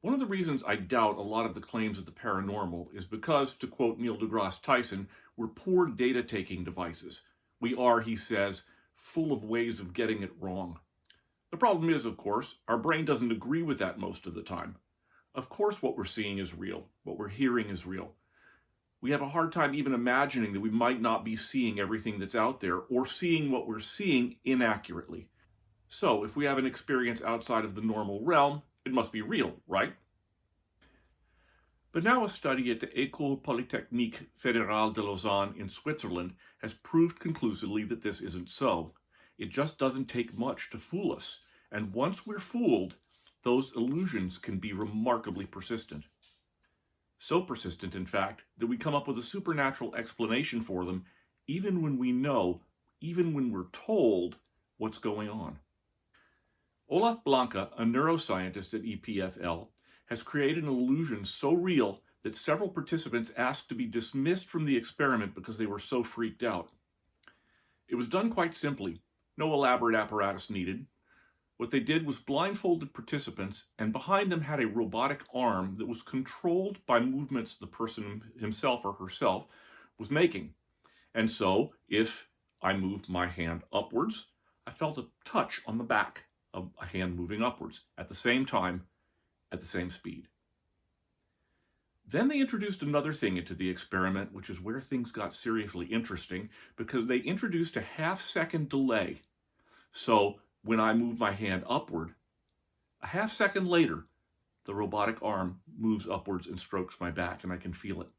One of the reasons I doubt a lot of the claims of the paranormal is because, to quote Neil deGrasse Tyson, we're poor data-taking devices. We are, he says, full of ways of getting it wrong. The problem is, of course, our brain doesn't agree with that most of the time. Of course what we're seeing is real, what we're hearing is real. We have a hard time even imagining that we might not be seeing everything that's out there or seeing what we're seeing inaccurately. So, if we have an experience outside of the normal realm, it must be real, right? But now a study at the École Polytechnique Fédérale de Lausanne in Switzerland has proved conclusively that this isn't so. It just doesn't take much to fool us, and once we're fooled, those illusions can be remarkably persistent. So persistent, in fact, that we come up with a supernatural explanation for them, even when we know, even when we're told, what's going on. Olaf Blanke, a neuroscientist at EPFL, has created an illusion so real that several participants asked to be dismissed from the experiment because they were so freaked out. It was done quite simply, no elaborate apparatus needed. What they did was blindfolded participants, and behind them had a robotic arm that was controlled by movements the person himself or herself was making. And so, if I moved my hand upwards, I felt a touch on the back of a hand moving upwards at the same time, at the same speed. Then they introduced another thing into the experiment, which is where things got seriously interesting, because they introduced a half-second delay. So when I move my hand upward, a half-second later, the robotic arm moves upwards and strokes my back, and I can feel it.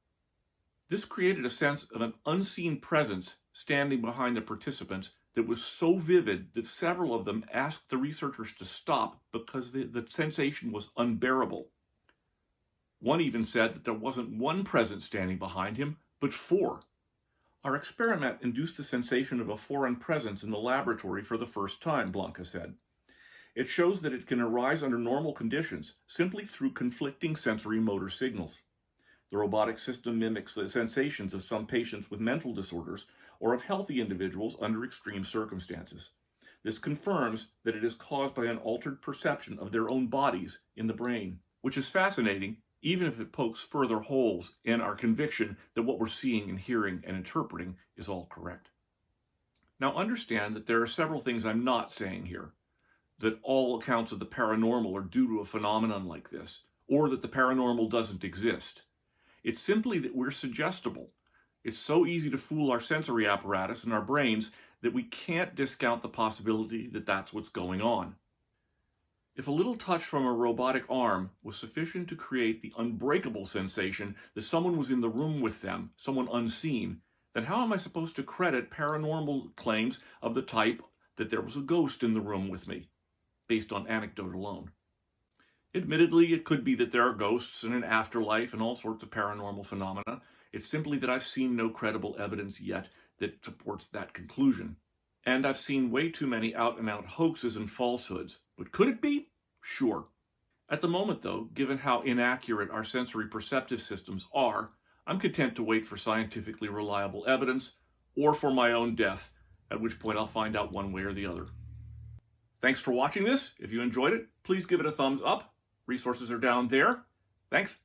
This created a sense of an unseen presence standing behind the participants that was so vivid that several of them asked the researchers to stop because the sensation was unbearable. One even said that there wasn't one presence standing behind him, but 4. Our experiment induced the sensation of a foreign presence in the laboratory for the first time, Blanke said. It shows that it can arise under normal conditions, simply through conflicting sensory motor signals. The robotic system mimics the sensations of some patients with mental disorders or of healthy individuals under extreme circumstances. This confirms that it is caused by an altered perception of their own bodies in the brain, which is fascinating, even if it pokes further holes in our conviction that what we're seeing and hearing and interpreting is all correct. Now understand that there are several things I'm not saying here, that all accounts of the paranormal are due to a phenomenon like this, or that the paranormal doesn't exist. It's simply that we're suggestible. It's so easy to fool our sensory apparatus and our brains that we can't discount the possibility that that's what's going on. If a little touch from a robotic arm was sufficient to create the unbreakable sensation that someone was in the room with them, someone unseen, then how am I supposed to credit paranormal claims of the type that there was a ghost in the room with me, based on anecdote alone? Admittedly, it could be that there are ghosts and an afterlife and all sorts of paranormal phenomena. It's simply that I've seen no credible evidence yet that supports that conclusion. And I've seen way too many out-and-out hoaxes and falsehoods. But could it be? Sure. At the moment, though, given how inaccurate our sensory perceptive systems are, I'm content to wait for scientifically reliable evidence or for my own death, at which point I'll find out one way or the other. Thanks for watching this. If you enjoyed it, please give it a thumbs up. Resources are down there. Thanks.